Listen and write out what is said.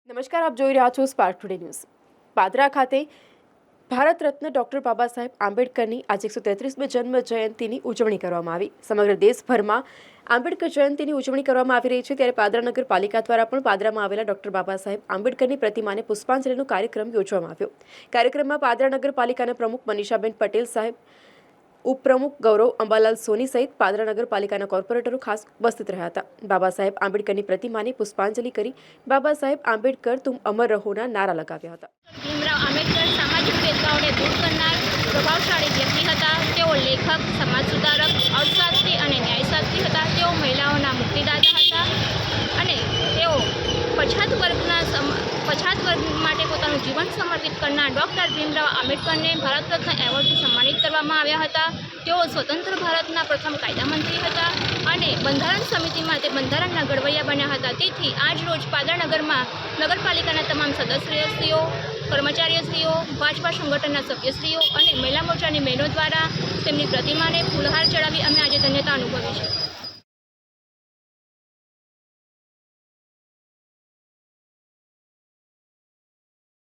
નમસ્કાર, આપ જોઈ રહ્યા છો સ્પાર્ક ટુડે ન્યૂઝ। પાદરા ખાતે ભારત રત્ન ડોક્ટર બાબા સાહેબ આંબેડકરની આજે 133મી જન્મ જયંતિની ઉજવણી કરવામાં આવી। સમગ્ર દેશભરમાં આંબેડકર જયંતિની ઉજવણી કરવામાં આવી રહી છે, ત્યારે પાદરા નગરપાલિકા દ્વારા પણ પાદરામાં આવેલા ડોક્ટર બાબા સાહેબ આંબેડકરની પ્રતિમાને પુષ્પાંજલિનો કાર્યક્રમ યોજવામાં આવ્યો। કાર્યક્રમમાં પાદરા નગરપાલિકાના પ્રમુખ મનીષાબેન પટેલ સાહેબ, ઉપપ્રમુખ ગૌરવ અંબાલાલ સોની સહિત પાદરા નગરપાલિકાના કોર્પોરેટરો ખાસ ઉપસ્થિત રહ્યા હતા। બાબા સાહેબ આંબેડકરની પ્રતિમાને પુષ્પાંજલિ કરી બાબા સાહેબ આંબેડકર તુમ અમર રહોના નારા લગાવ્યા હતા। ભીમરાવ આંબેડકર સામાજિક ભેદભાવને દૂર કરનાર પ્રભાવશાળી વ્યક્તિ હતા। તેઓ લેખક, સમાજ સુધારક, અર્થશાસ્ત્રી અને ન્યાયશાસ્ત્રી હતા। તેઓ મહિલાઓના મુક્તિદાતા હતા અને તેઓ પછાત વર્ગ માટે પોતાનું જીવન સમર્પિત કરનાર ડૉક્ટર ભીમરાવ આંબેડકરને ભારત રત્ન એવોર્ડથી સન્માનિત કરવામાં આવ્યા હતા। તેઓ સ્વતંત્ર ભારતના પ્રથમ કાયદામંત્રી હતા અને બંધારણ સમિતિમાં તે બંધારણના ઘડવૈયા બન્યા હતા। તેથી આજ રોજ પાદરા નગરમાં નગરપાલિકાના તમામ સદસ્યશ્રીઓ, કર્મચારીશ્રીઓ, ભાજપા સંગઠનના સભ્યશ્રીઓ અને મહિલા મોરચાની બહેનો દ્વારા તેમની પ્રતિમાને ફૂલહાર ચડાવી અમે આજે ધન્યતા અનુભવી છે।